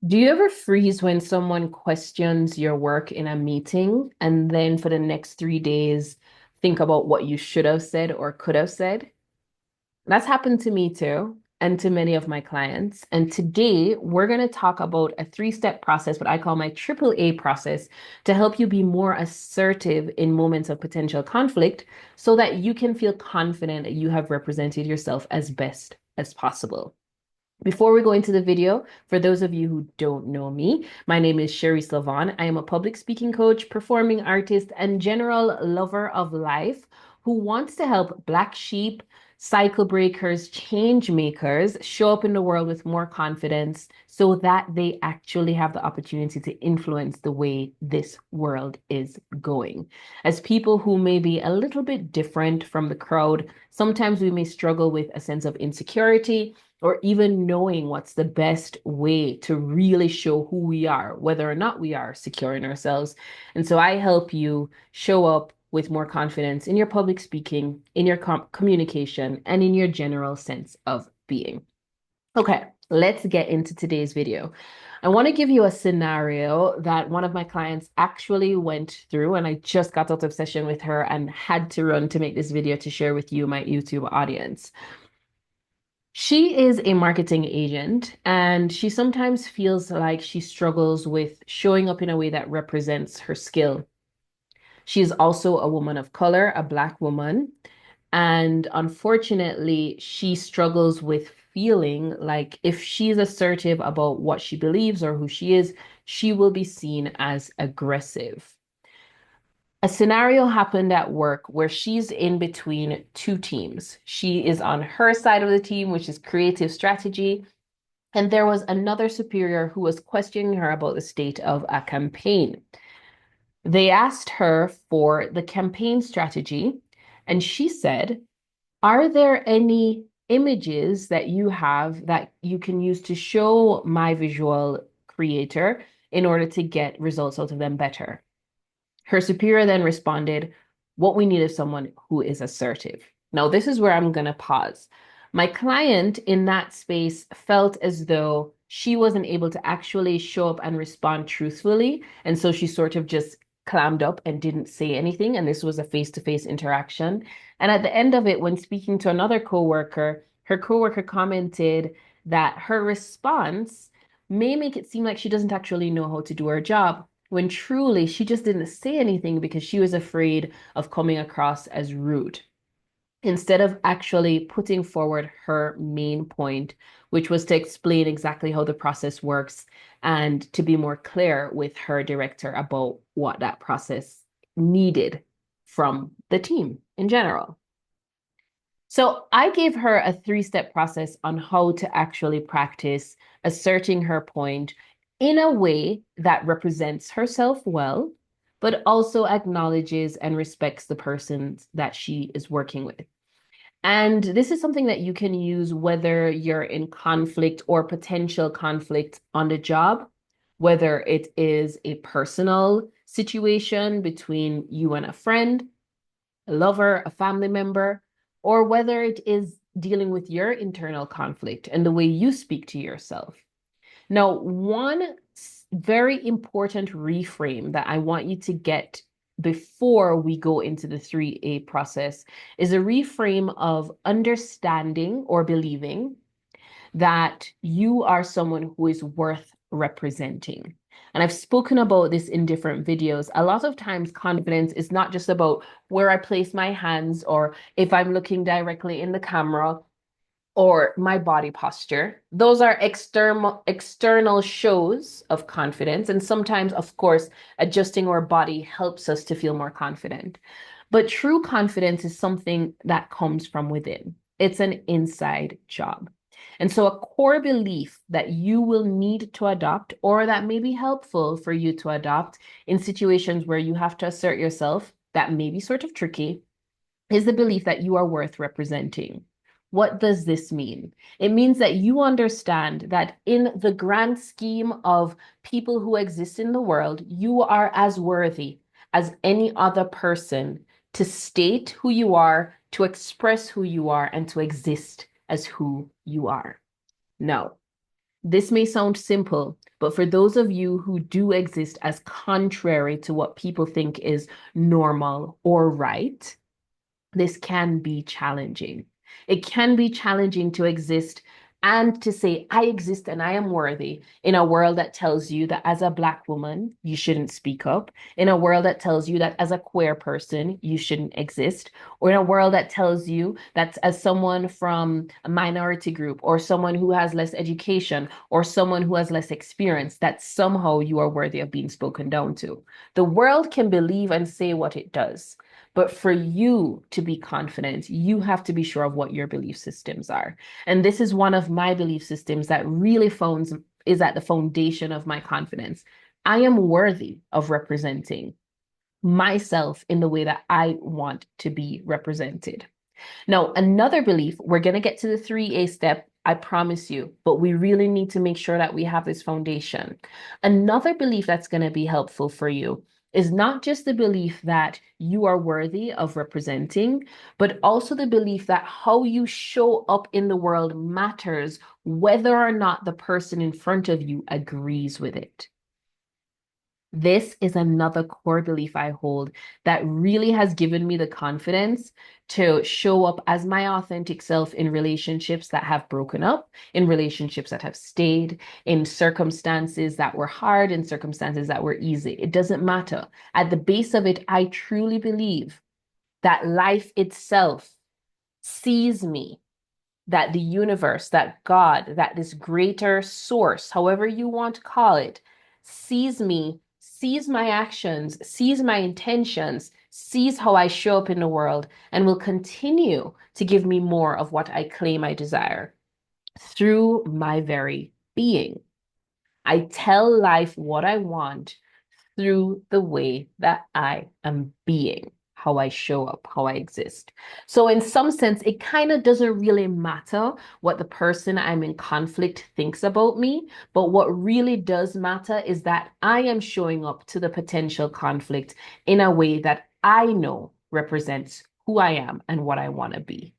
Do you ever freeze when someone questions your work in a meeting and then for the next 3 days think about what you should have said or could have said? That's happened to me too, and to many of my clients. And today we're going to talk about a three-step process, what I call my triple A process, to help you be more assertive in moments of potential conflict so that you can feel confident that you have represented yourself as best as possible. Before we go into the video, for those of you who don't know me, my name is La-Vonne. I am a public speaking coach, performing artist, and general lover of life who wants to help Black sheep, cycle breakers, change makers show up in the world with more confidence so that they actually have the opportunity to influence the way this world is going. As people who may be a little bit different from the crowd, sometimes we may struggle with a sense of insecurity or even knowing what's the best way to really show who we are, whether or not we are secure in ourselves. And so I help you show up with more confidence in your public speaking, in your communication, and in your general sense of being. Okay, let's get into today's video. I want to give you a scenario that one of my clients actually went through, and I just got out of session with her and had to run to make this video to share with you, my YouTube audience. She is a marketing agent, and she sometimes feels like she struggles with showing up in a way that represents her skill. She is also a woman of color, a Black woman, and unfortunately, she struggles with feeling like if she's assertive about what she believes or who she is, she will be seen as aggressive. A scenario happened at work where she's in between two teams. She is on her side of the team, which is creative strategy, and there was another superior who was questioning her about the state of a campaign. They asked her for the campaign strategy, and she said, are there any images that you have that you can use to show my visual creator in order to get results out of them better? Her superior then responded, what we need is someone who is assertive. Now, this is where I'm going to pause. My client in that space felt as though she wasn't able to actually show up and respond truthfully. And so she sort of just clammed up and didn't say anything. And this was a face-to-face interaction. And at the end of it, when speaking to another coworker, her coworker commented that her response may make it seem like she doesn't actually know how to do her job, when truly she just didn't say anything because she was afraid of coming across as rude. Instead of actually putting forward her main point, which was to explain exactly how the process works and to be more clear with her director about what that process needed from the team in general. So I gave her a three-step process on how to actually practice asserting her point in a way that represents herself well, but also acknowledges and respects the person that she is working with. And this is something that you can use whether you're in conflict or potential conflict on the job, whether it is a personal situation between you and a friend, a lover, a family member, or whether it is dealing with your internal conflict and the way you speak to yourself. Now, one very important reframe that I want you to get before we go into the 3A process is a reframe of understanding or believing that you are someone who is worth representing. And I've spoken about this in different videos. A lot of times, confidence is not just about where I place my hands or if I'm looking directly in the camera or my body posture. Those are external shows of confidence. And sometimes, of course, adjusting our body helps us to feel more confident. But true confidence is something that comes from within. It's an inside job. And so a core belief that you will need to adopt or that may be helpful for you to adopt in situations where you have to assert yourself, that may be sort of tricky, is the belief that you are worth representing. What does this mean? It means that you understand that in the grand scheme of people who exist in the world, you are as worthy as any other person to state who you are, to express who you are, and to exist as who you are. Now, this may sound simple, But for those of you who do exist as contrary to what people think is normal or right, this can be challenging. It can be challenging to exist and to say, I exist and I am worthy in a world that tells you that as a Black woman, you shouldn't speak up, in a world that tells you that as a queer person, you shouldn't exist, or in a world that tells you that as someone from a minority group or someone who has less education or someone who has less experience, that somehow you are worthy of being spoken down to. The world can believe and say what it does. But for you to be confident, you have to be sure of what your belief systems are. And this is one of my belief systems that really is at the foundation of my confidence. I am worthy of representing myself in the way that I want to be represented. Now, another belief, we're going to get to the 3A step, I promise you, but we really need to make sure that we have this foundation. Another belief that's going to be helpful for you is not just the belief that you are worthy of representing, but also the belief that how you show up in the world matters whether or not the person in front of you agrees with it. This is another core belief I hold that really has given me the confidence to show up as my authentic self in relationships that have broken up, in relationships that have stayed, in circumstances that were hard, in circumstances that were easy. It doesn't matter. At the base of it, I truly believe that life itself sees me, that the universe, that God, that this greater source, however you want to call it, sees me, sees my actions, sees my intentions, sees how I show up in the world, and will continue to give me more of what I claim I desire through my very being. I tell life what I want through the way that I am being, how I show up, how I exist. So, in some sense, it kind of doesn't really matter what the person I'm in conflict thinks about me. But what really does matter is that I am showing up to the potential conflict in a way that I know represents who I am and what I want to be.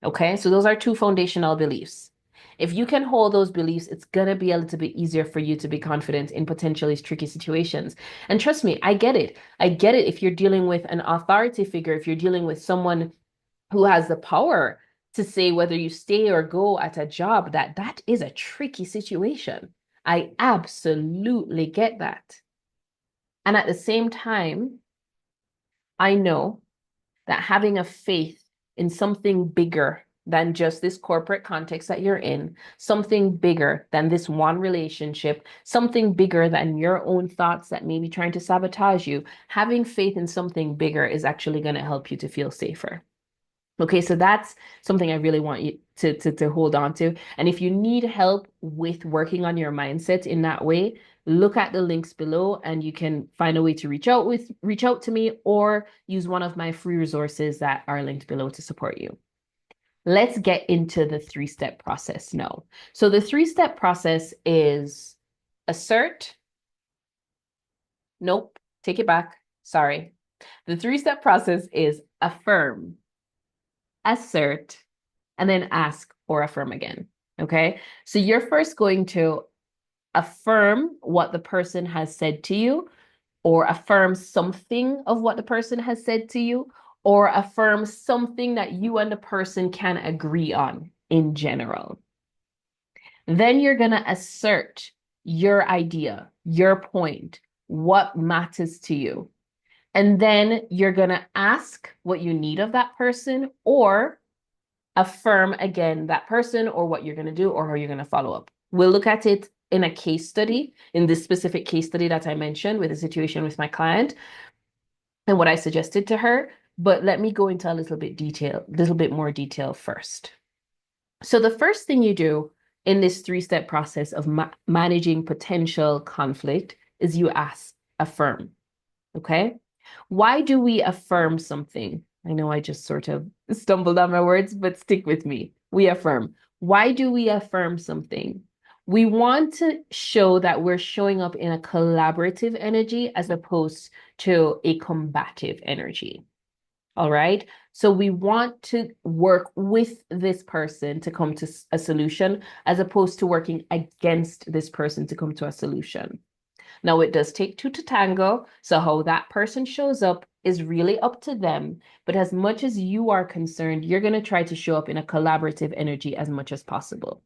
Okay, so those are two foundational beliefs. If you can hold those beliefs, it's going to be a little bit easier for you to be confident in potentially tricky situations. And trust me, I get it. I get it if you're dealing with an authority figure, if you're dealing with someone who has the power to say whether you stay or go at a job, that is a tricky situation. I absolutely get that. And at the same time, I know that having a faith in something bigger than just this corporate context that you're in, something bigger than this one relationship, something bigger than your own thoughts that may be trying to sabotage you, having faith in something bigger is actually going to help you to feel safer. Okay, so that's something I really want you to hold on to. And if you need help with working on your mindset in that way, look at the links below and you can find a way to reach out to me or use one of my free resources that are linked below to support you. Let's get into the 3-step process now. So the 3-step process is assert. Nope, take it back. Sorry. The 3-step process is affirm, assert, and then ask or affirm again. Okay. So you're first going to affirm what the person has said to you, or affirm something of what the person has said to you, or affirm something that you and the person can agree on in general. Then you're going to assert your idea, your point, what matters to you. And then you're going to ask what you need of that person or affirm again that person or what you're going to do or how you're going to follow up. We'll look at it in a case study, in this specific case study that I mentioned with a situation with my client and what I suggested to her. But let me go into a little bit more detail first. So the first thing you do in this 3-step process of managing potential conflict is you affirm. Okay. Why do we affirm something? I know I just sort of stumbled on my words, but stick with me. We affirm. Why do we affirm something? We want to show that we're showing up in a collaborative energy as opposed to a combative energy. All right. So we want to work with this person to come to a solution as opposed to working against this person to come to a solution. Now, it does take two to tango. So, how that person shows up is really up to them. But as much as you are concerned, you're going to try to show up in a collaborative energy as much as possible.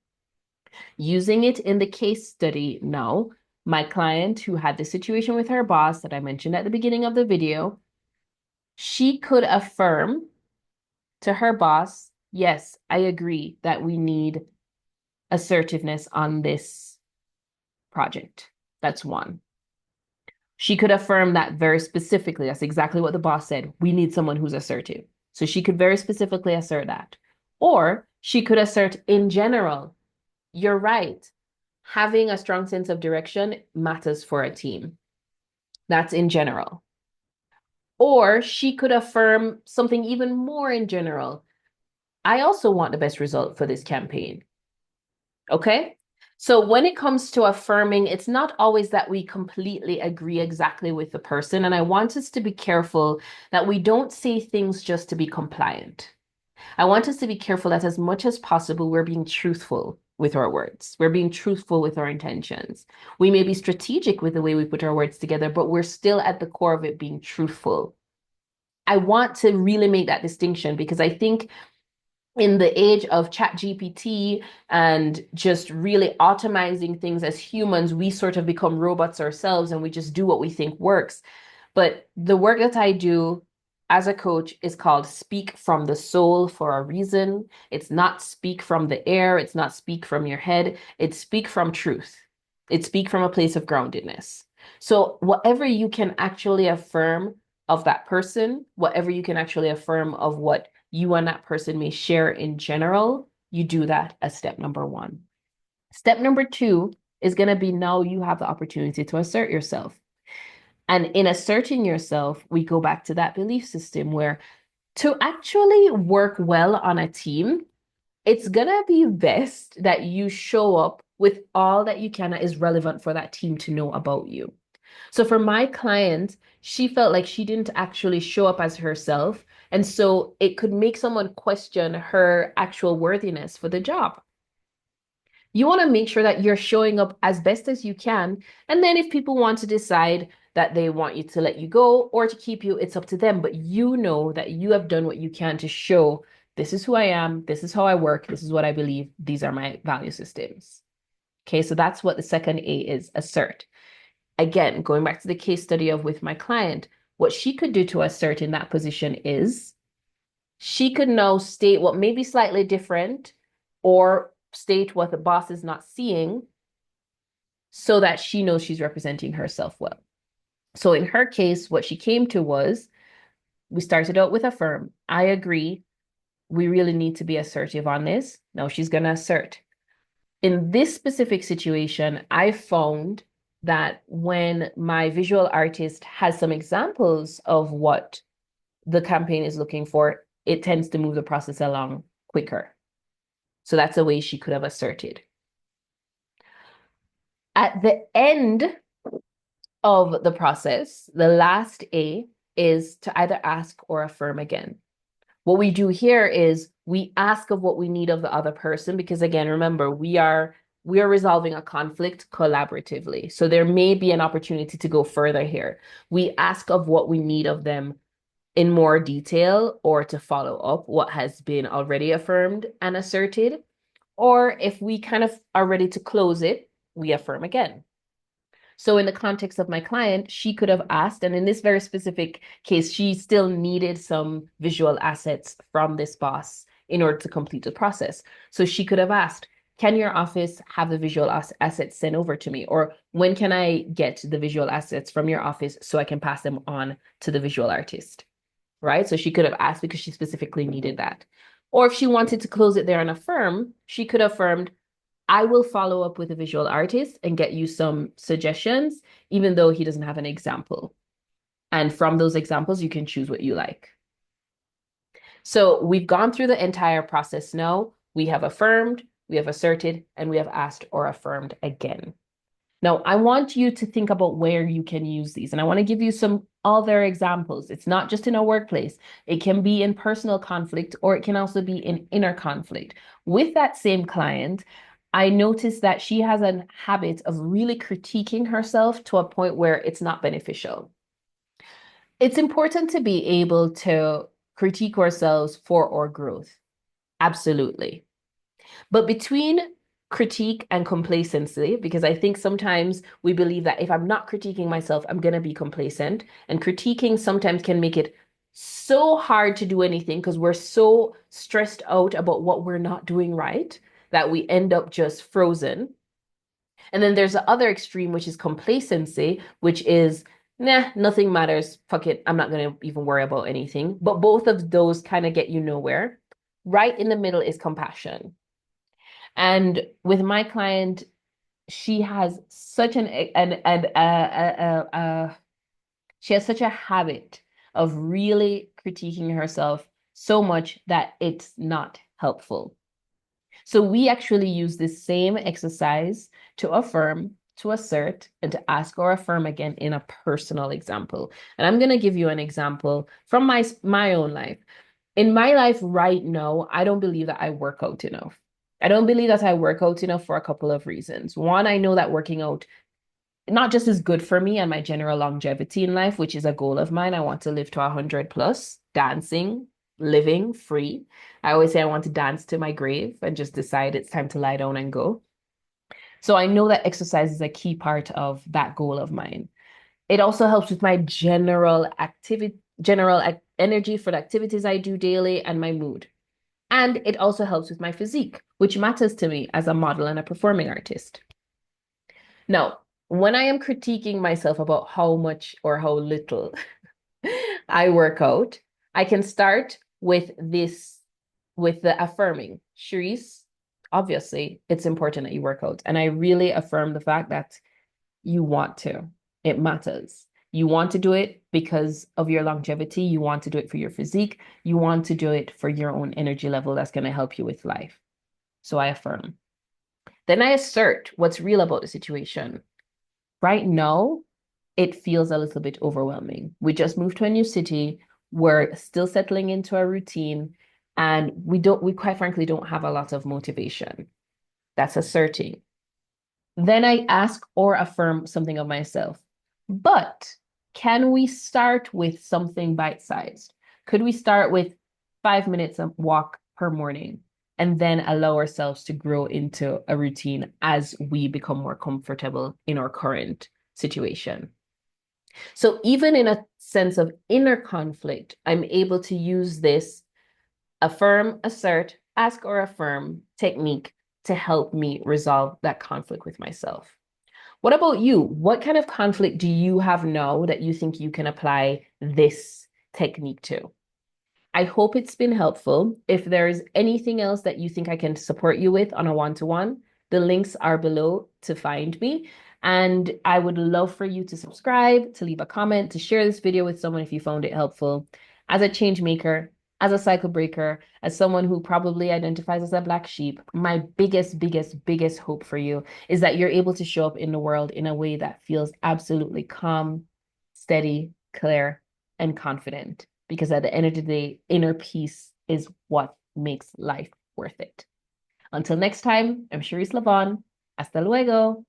Using it in the case study now, my client who had the situation with her boss that I mentioned at the beginning of the video, she could affirm to her boss, yes, I agree that we need assertiveness on this project. That's one. She could affirm that very specifically. That's exactly what the boss said. We need someone who's assertive. So she could very specifically assert that. Or she could assert in general, you're right. Having a strong sense of direction matters for a team. That's in general. Or she could affirm something even more in general. I also want the best result for this campaign. Okay? So when it comes to affirming, it's not always that we completely agree exactly with the person. And I want us to be careful that we don't say things just to be compliant. I want us to be careful that as much as possible, we're being truthful with our words. We're being truthful with our intentions. We may be strategic with the way we put our words together, but we're still at the core of it being truthful. I want to really make that distinction because I think in the age of ChatGPT and just really automizing things as humans, we sort of become robots ourselves and we just do what we think works. But the work that I do as a coach is called Speak from the Soul for a reason. It's not speak from the air. It's not speak from your head. It's speak from truth. It's speak from a place of groundedness. So whatever you can actually affirm of that person, whatever you can actually affirm of what you and that person may share in general, you do that as step number one. Step number two is going to be now you have the opportunity to assert yourself. And in asserting yourself, we go back to that belief system where to actually work well on a team, it's going to be best that you show up with all that you can that is relevant for that team to know about you. So for my client, she felt like she didn't actually show up as herself. And so it could make someone question her actual worthiness for the job. You want to make sure that you're showing up as best as you can. And then if people want to decide that they want you to let you go or to keep you, it's up to them. But you know that you have done what you can to show this is who I am, this is how I work, this is what I believe, these are my value systems. Okay, so that's what the second A is, assert. Again, going back to the case study of with my client, what she could do to assert in that position is she could now state what may be slightly different or state what the boss is not seeing so that she knows she's representing herself well. So in her case, what she came to was we started out with affirm. I agree. We really need to be assertive on this. Now she's going to assert. In this specific situation, I found that when my visual artist has some examples of what the campaign is looking for, it tends to move the process along quicker. So that's a way she could have asserted. At the end of the process, the last A is to either ask or affirm again. What we do here is we ask of what we need of the other person, because again, remember, we are resolving a conflict collaboratively. So there may be an opportunity to go further here. We ask of what we need of them in more detail or to follow up what has been already affirmed and asserted. Or if we kind of are ready to close it, we affirm again. So in the context of my client, she could have asked, and in this very specific case, she still needed some visual assets from this boss in order to complete the process. So she could have asked, can your office have the visual assets sent over to me? Or when can I get the visual assets from your office so I can pass them on to the visual artist? Right? So she could have asked because she specifically needed that. Or if she wanted to close it there and affirm, she could have affirmed, I will follow up with a visual artist and get you some suggestions, even though he doesn't have an example. And from those examples, you can choose what you like. So we've gone through the entire process now. We have affirmed, we have asserted, and we have asked or affirmed again. Now, I want you to think about where you can use these, and I want to give you some other examples. It's not just in a workplace, it can be in personal conflict, or it can also be in inner conflict. With that same client, I noticed that she has a habit of really critiquing herself to a point where it's not beneficial. It's important to be able to critique ourselves for our growth. Absolutely. But between critique and complacency, because I think sometimes we believe that if I'm not critiquing myself, I'm going to be complacent. And critiquing sometimes can make it so hard to do anything because we're so stressed out about what we're not doing right that we end up just frozen. And then there's the other extreme, which is complacency, which is, nah, nothing matters. Fuck it. I'm not going to even worry about anything. But both of those kind of get you nowhere. Right in the middle is compassion. And with my client, she has such she has such a habit of really critiquing herself so much that it's not helpful. So we actually use this same exercise to affirm, to assert, and to ask or affirm again in a personal example. And I'm going to give you an example from my own life. In my life right now, I don't believe that I work out enough. I don't believe that I work out enough for a couple of reasons. One, I know that working out not just is good for me and my general longevity in life, which is a goal of mine. I want to live to 100 plus, dancing, living free. I always say I want to dance to my grave and just decide it's time to lie down and go. So I know that exercise is a key part of that goal of mine. It also helps with my general energy for the activities I do daily and my mood. And it also helps with my physique, which matters to me as a model and a performing artist. Now, when I am critiquing myself about how much or how little I work out, I can start with this, with the affirming. Sharice, obviously, it's important that you work out. And I really affirm the fact that you want to. It matters. You want to do it because of your longevity. You want to do it for your physique. You want to do it for your own energy level that's going to help you with life. So I affirm. Then I assert what's real about the situation. Right now, it feels a little bit overwhelming. We just moved to a new city. We're still settling into a routine, and we quite frankly don't have a lot of motivation. That's asserting. Then I ask or affirm something of myself. But can we start with something bite-sized? Could we start with 5 minutes of walk per morning and then allow ourselves to grow into a routine as we become more comfortable in our current situation? So even in a sense of inner conflict, I'm able to use this affirm, assert, ask or affirm technique to help me resolve that conflict with myself. What about you? What kind of conflict do you have now that you think you can apply this technique to? I hope it's been helpful. If there's anything else that you think I can support you with on a one-to-one, the links are below to find me. And I would love for you to subscribe, to leave a comment, to share this video with someone if you found it helpful. As a change maker, as a cycle breaker, as someone who probably identifies as a black sheep, my biggest hope for you is that you're able to show up in the world in a way that feels absolutely calm, steady, clear, and confident. Because at the end of the day, inner peace is what makes life worth it. Until next time, I'm Sharice La-Vonne. Hasta luego.